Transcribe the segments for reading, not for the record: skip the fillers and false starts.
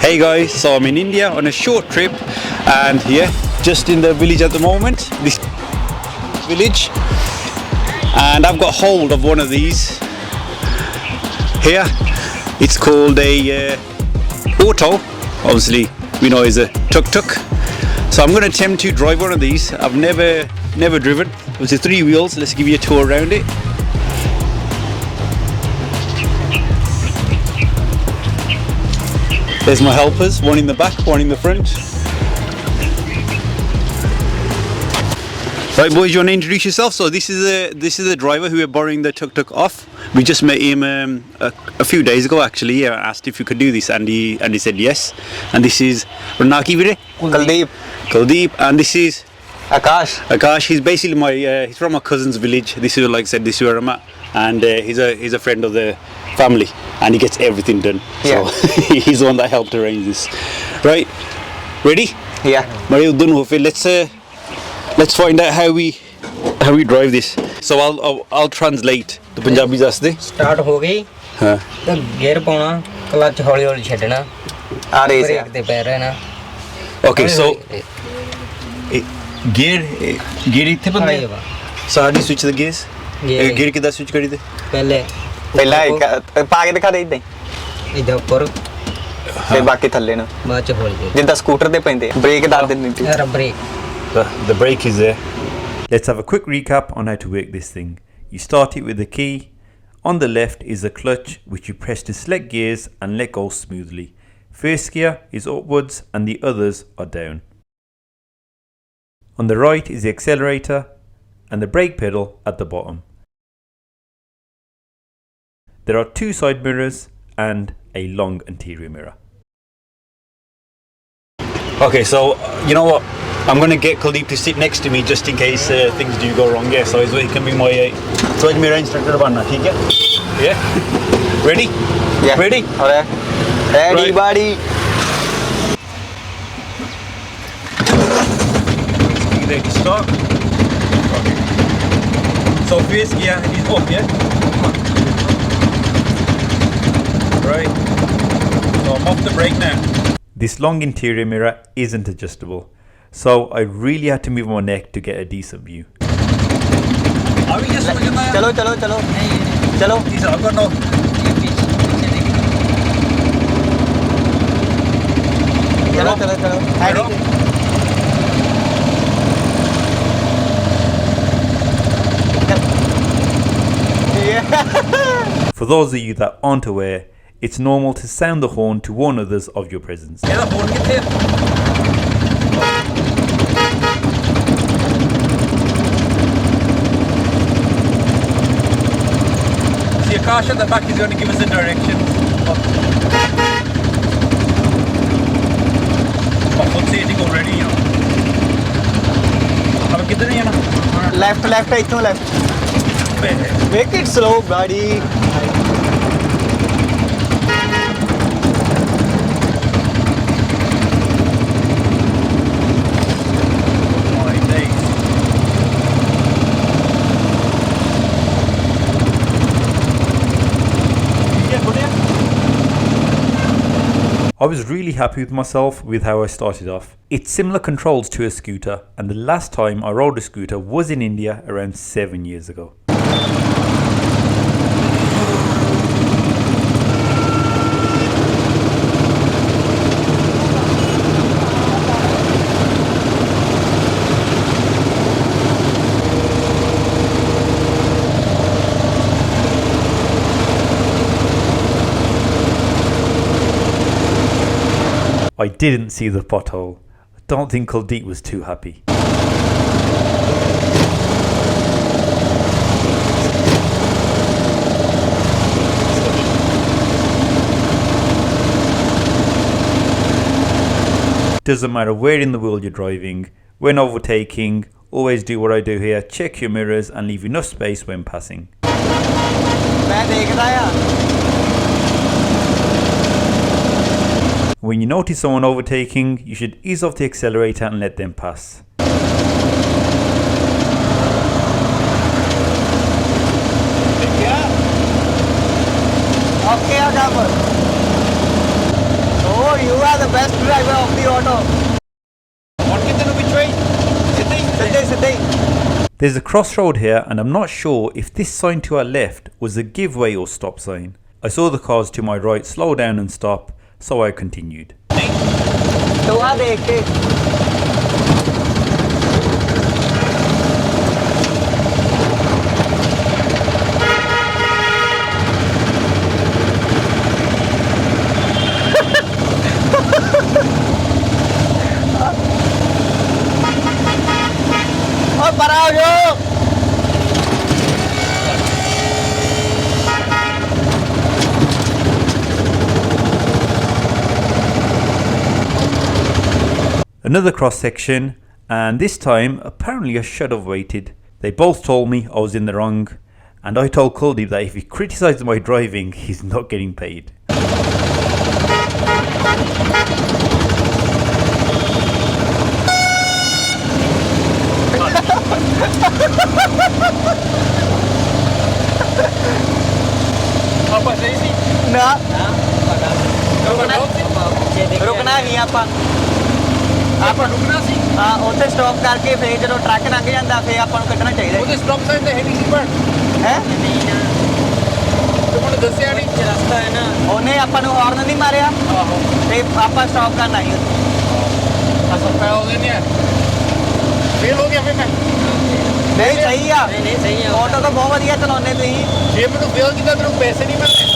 Hey guys, so I'm in India on a short trip and yeah, just in the village at the moment, this village, and I've got hold of one of these here. It's called a auto, obviously we know it's a tuk-tuk. So I'm going to attempt to drive one of these. I've never driven. It's 3 wheels. Let's give you a tour around it. There's my helpers, one in the back, one in the front. Right boys, you want to introduce yourself? So this is the driver who we're borrowing the tuk-tuk off. We just met him a few days ago actually. I asked if we could do this and he said yes. And this is Ranaki Vire? Kuldeep, and this is Akash. He's basically he's from my cousin's village. This is, like I said, this is where I'm at, and he's a friend of the family, and he gets everything done. Yeah. So he's the one that helped arrange this. Right, ready? Yeah. Let's find out how we drive this. So I'll translate the Punjabi dasde. Start हो गई. हाँ. तो gear पाना, clutch हौली हौली छड़ना. Brake दे पैर रहना. Okay, so gear इत्थे बंद है. So how do you switch the gears? Gear किधर switch करी थे? पहला एक पागे दिखा दे इधर. इधर ऊपर. फिर बाकी थल्ले ना. बाद च खोल दे. जिंदा स्कूटर दे पैंदे. Brake दार दे नीचे. यार brake. The brake is there. Let's have a quick recap on how to work this thing. You start it with the key. On the left is the clutch, which you press to select gears and let go smoothly. First gear is upwards and the others are down. On the right is the accelerator and the brake pedal at the bottom. There are 2 side mirrors and a long interior mirror. Okay, so you know what? I'm going to get Kuldeep to sit next to me just in case things do go wrong. Yeah, so he can be my side mirror instructor. Yeah? Ready? Yeah. Ready? Alright. Ready, buddy. Ready to start? Okay. So first gear is up, yeah? Right. So I'm off the brake now. This long interior mirror isn't adjustable, so I really had to move my neck to get a decent view. Are we just चलो. I've got no. चलो. For those of you that aren't aware, it's normal to sound the horn to warn others of your presence. Yeah, the horn gets here. See, Akash at the back is going to give us the directions. My foot's hitting already, you know. Have a get there, you know. Left, left. Make it slow, buddy. I was really happy with myself with how I started off. It's similar controls to a scooter, and the last time I rode a scooter was in India around 7 years ago. I didn't see the pothole. I don't think Kuldeep was too happy. Doesn't matter where in the world you're driving, when overtaking, always do what I do here, check your mirrors and leave enough space when passing. When you notice someone overtaking, you should ease off the accelerator and let them pass. Okay, you are best driver of the auto. What can you which way? Siddhi. There's a crossroad here and I'm not sure if this sign to our left was a give way or stop sign. I saw the cars to my right slow down and stop, so I continued. टोआ देख के और बड़ा हो जाओ Another cross section, and this time apparently I should have waited. They both told me I was in the wrong, and I told Kuldeep that if he criticised my driving, he's not getting paid. ना रुकना नहीं ਆਪਾਂ रुकना सी ਹਾਂ ਉੱਥੇ stop ਕਰਕੇ ਫੇਰ ਜਦੋਂ ਟਰੱਕ ਲੰਘ ਜਾਂਦਾ ਫੇਰ ਆਪਾਂ ਨੂੰ ਕੱਢਣਾ ਚਾਹੀਦਾ ਉਹਦੇ ਸਟਾਪ ਸਾਈਨ ਤੇ ਹੈ ਨਹੀਂ ਸੀ ਪਰ ਹੈ ਤੁਹਾਨੂੰ ਦੱਸਿਆ ਨਹੀਂ ਰਸਤਾ ਹੈ ਨਾ ਉਹਨੇ ਆਪਾਂ ਨੂੰ ਹਾਰਨ ਨਹੀਂ ਮਾਰਿਆ ਆਹੋ ਤੇ ਆਪਾਂ ਸਟਾਪ ਕਰਨਾ ਹੀ ਅਸਾਂ ਪੈ ਹੋ ਗਏ ਨੇ ਫੇਲ ਹੋ ਗਿਆ ਫੇਰ ਮੈਂ ਨਹੀਂ ਸਹੀ ਆ ਨਹੀਂ ਸਹੀ ਆ ਆਟੋ ਤਾਂ ਬਹੁਤ ਵਧੀਆ ਚਲਾਉਂਦੇ ਤੁਸੀਂ ਜੇ ਮੈਨੂੰ ਫੇਲ ਕੀਤਾ ਤੈਨੂੰ ਪੈਸੇ ਨਹੀਂ ਮਿਲਣੇ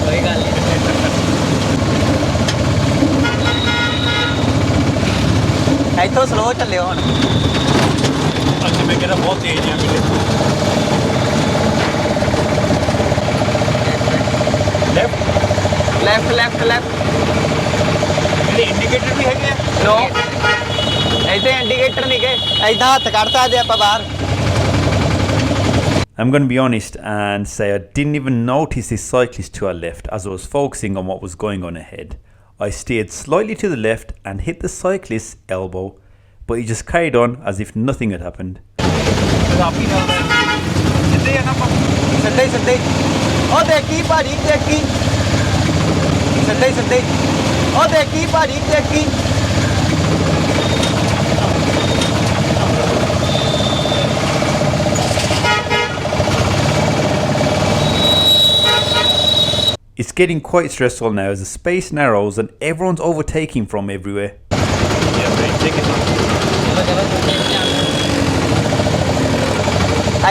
ਕੋਈ ਗੱਲ ਨਹੀਂ ਇੱਥੋਂ ਸਲੋ ਚੱਲਿਓ ਹੁਣ ਅੱਛਾ ਮੈਂ ਕਿਹਾ ਬਹੁਤ ਤੇਜ਼ ਆ ਮੇਰੇ ਲੈਫਟ ਇਹ ਇੰਡੀਕੇਟਰ ਵੀ ਹੈਗੇ ਆ ਨੋ ਇੱਥੇ ਇੰਡੀਕੇਟਰ ਨਹੀਂ ਗਏ ਐਦਾਂ ਹੱਥ ਕੱਢਤਾ ਜੇ ਆਪਾਂ ਬਾਹਰ I'm going to be honest and say I didn't even notice this cyclist to our left as I was focusing on what was going on ahead. I steered slightly to the left and hit the cyclist's elbow, but he just carried on as if nothing had happened. ਸਿੱਧੇ ਉਹ ਦੇਖੀ ਭਾਜੀ ਦੇਖੀ ਸਿੱਧੇ ਉਹ ਦੇਖੀ ਭਾਜੀ ਦੇਖੀ It's getting quite stressful now as the space narrows and everyone's overtaking from everywhere.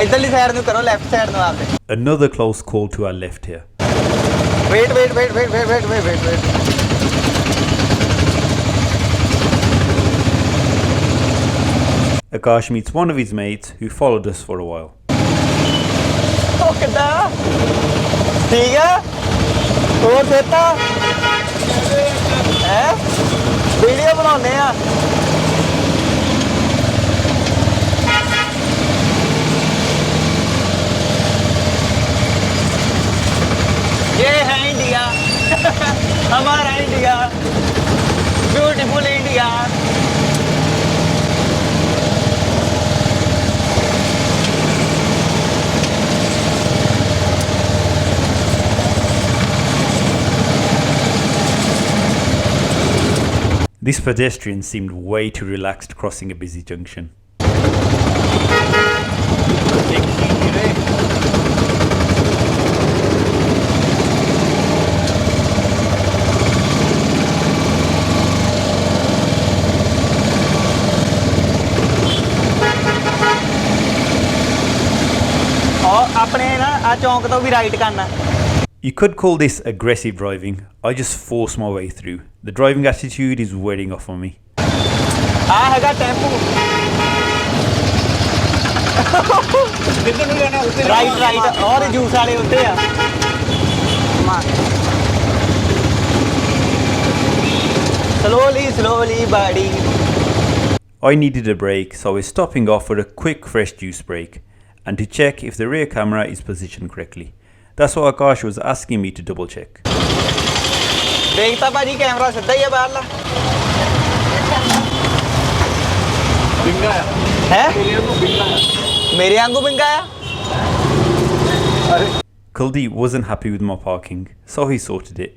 ਇਧਰਲੀ ਸਾਈਡ ਨੂੰ ਕਰੋ ਲੈਫਟ ਸਾਈਡ ਨੂੰ ਆਪਦੇ Another close call to our left here. Wait Akash meets one of his mates who followed us for a while. ਉਹ ਕਿੱਦਾਂ ਠੀਕ ਆ ਹੋਰ ਦਿੱਤਾ ਹੈ ਵੀਡੀਓ ਬਣਾਉਂਦੇ ਆ ये है इंडिया हमारा India beautiful India This pedestrian seemed way too relaxed crossing a busy junction. ਆਪਣੇ ਨਾ ਆ ਚੌਂਕ ਤੋਂ ਵੀ ਰਾਈਟ ਕਰਨਾ You could call this aggressive driving. I just forced my way through. The driving attitude is wearing off on me. ਆ ਹੈਗਾ tempo ਕਿੱਧਰ ਨੂੰ ਜਾਣਾ ਉੱਤੇ ਰਾਈਟ ਔਰ ਜੂਸ ਵਾਲੇ ਉੱਤੇ ਆ slowly buddy I needed a break, so I was stopping off for a quick fresh juice break and to check if the rear camera is positioned correctly. That's what Akash was asking me to double check. ਦੇਖਤਾ ਭਾਜੀ camera ਸਿੱਧਾ ਹੀ ਆ ਬਾਹਰਲਾ ਬਿੰਗਾ ਹੈ ਬਿੰਗਾ ਮੇਰੇ ਵਾਂਗੂ ਬਿੰਗਾ ਆ Kuldeep wasn't happy with my parking, so he sorted it.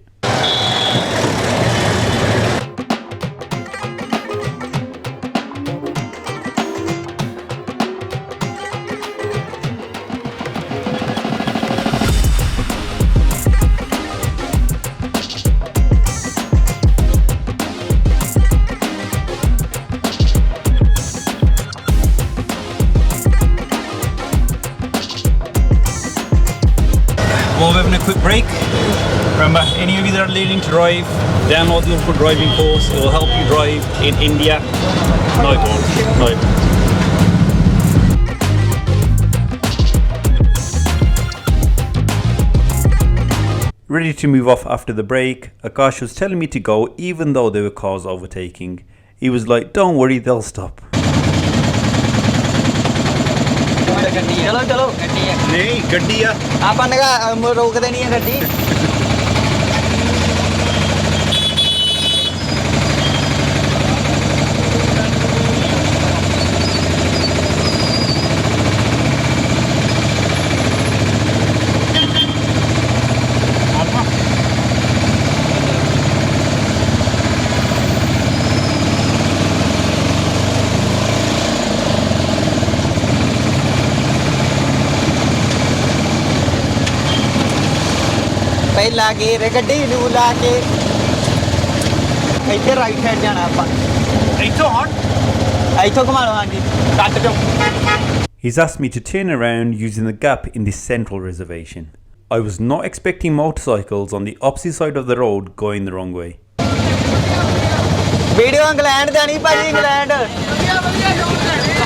learning to drive, download the Ultra Driving course. It will help you drive in India. No, it won't. No, it won't. Ready to move off after the break, Akash was telling me to go even though there were cars overtaking. He was like, don't worry, they'll stop. चलो चलो गड्डी है नहीं गड्डी है अपन ने रोक देनी है गड्डी ਪਹਿਲਾ ਗੇਰ ਗੱਡੀ ਨੂੰ ਲਾ ਕੇ ਇੱਥੇ ਰਾਈਟ ਸਾਈਡ ਜਾਣਾ ਆਪਾਂ ਇੱਥੋਂ ਹਟ ਇੱਥੋਂ ਘੁਮਾ ਲਓ ਹਾਂਜੀ ਕੱਟ ਚੋਂ He's asked me to turn around using the gap in this central reservation. I was not expecting motorcycles on the opposite side of the road going the wrong way. Video England ਜਾਣੀ ਭਾਜੀ England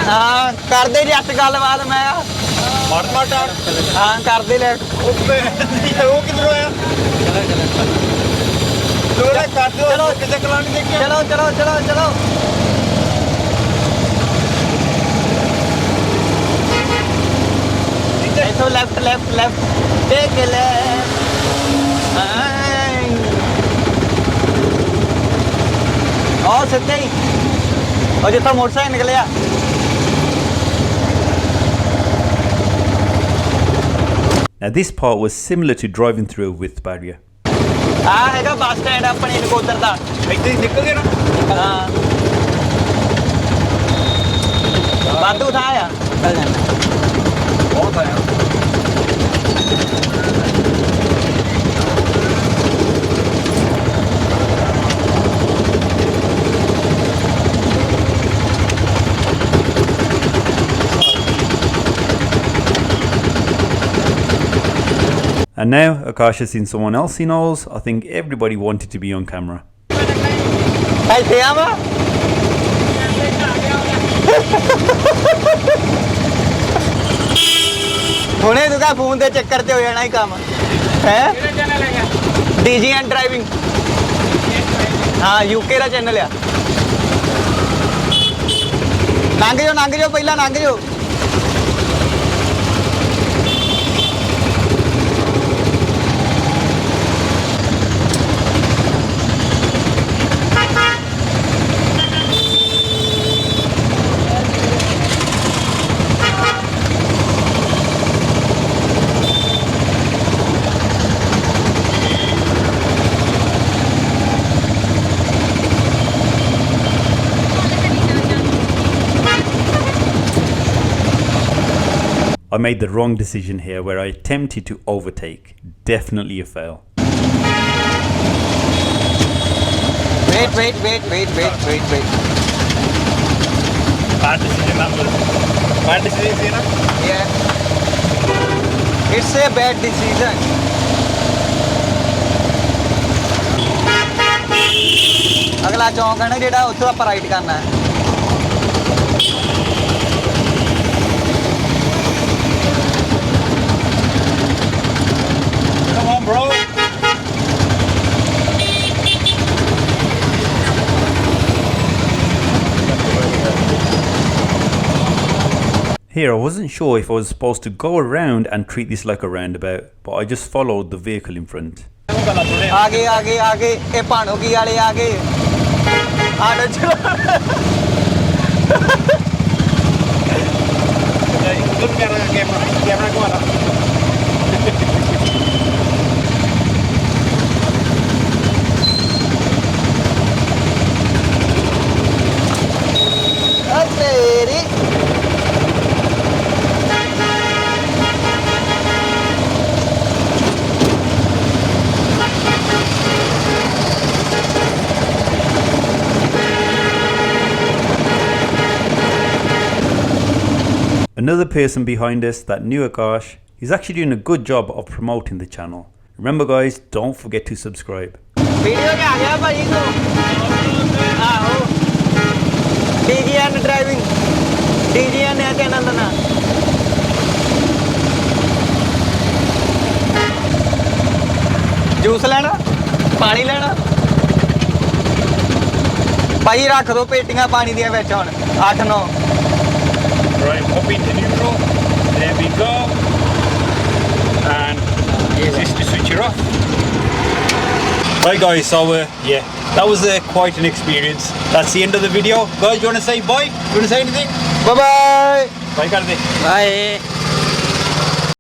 ਹਾਂ ਕਰਦੇ ਜੱਟ ਗੱਲਬਾਤ ਮੈਂ mart ਹਾਂ ਕਰਦੇ ਲੈ ਉਹ ਕਿੱਧਰੋਂ ਆਇਆ ਚਲੋ ਕਰ ਦਿਓ ਚਲੋ ਕਿਸੇ ਕਲਾਨ ਦੇਖਿਆ ਚਲੋ ਚਲੋ ਚਲੋ ਚਲੋ ਇੱਥੋਂ ਲੈਫਟ ਲੈਫਟ ਲੈਫਟ ਟੇਕ ਲੈਫਟ ਉਹ ਸਿੱਧੇ ਹੀ ਉਹ ਜਿੱਥੋਂ ਮੋਟਰਸਾਈਕਲ ਨਿਕਲਿਆ Now this part was similar to driving through a width barrier. ਆ ਹੈਗਾ ਬੱਸ ਸਟੈਂਡ ਆਪਣੇ ਨਕੋਦਰ ਦਾ ਇੱਥੇ ਹੀ ਨਿਕਲ ਗਏ ਨਾ ਹਾਂ ਵਾਧੂ ਥਾਂ ਆ ਚੱਲ ਜਾਣਾ ਬਹੁਤ ਆਇਆ And now Akash has seen someone else he knows. I think everybody wanted to be on camera. ਇੱਥੇ ਆ ਵਾ ਹੁਣੇ ਤੂੰ ਕਾ ਫੋਨ ਦੇ ਚੱਕਰ 'ਚ ਹੋ ਜਾਣਾ ਹੀ ਕੰਮ ਹੈ ਡੀਜੀਐਨ ਡਰਾਈਵਿੰਗ ਹਾਂ ਯੂਕੇ ਦਾ ਚੈਨਲ ਆ ਲੰਘ ਜਾਓ ਪਹਿਲਾਂ ਲੰਘ ਜਾਓ I made the wrong decision here where I attempted to overtake. Definitely a fail. Wait. bad decision after bad decision you know Yeah. It's a bad decision. ਅਗਲਾ ਚੌਂਕ ਹੈ ਨਾ ਜਿਹੜਾ ਉੱਥੋਂ ਆਪਾਂ ਰਾਈਟ ਕਰਨਾ ਹੈ come on bro Here I wasn't sure if I was supposed to go around and treat this like a roundabout, but I just followed the vehicle in front. आगे ये पानों की वाले आगे आगे चलो कैमरा को आ तेरी Another person behind us that knew Akash, he's actually doing a good job of promoting the channel. Remember guys, don't forget to subscribe. Video 'ਚ ਆ ਗਿਆ ਭਾਈ ਤੂੰ ਆਹੋ DGN ਡਰਾਈਵਿੰਗ DGN ਹੈ ਚੈਨਲ ਦਾ ਨਾਮ ਜੂਸ ਲੈਣਾ ਪਾਣੀ ਲੈਣਾ ਭਾਈ ਰੱਖ ਦੋ ਪੇਟੀਆਂ ਪਾਣੀ ਦੀਆਂ ਵਿੱਚ ਹੁਣ 8-9 Right, pop into neutral. There we go. And use this to switch it off. Right guys, so yeah, that was quite an experience. That's the end of the video. Guys, you want to say bye? You want to say anything? Bye bye Bye, Karthi. Bye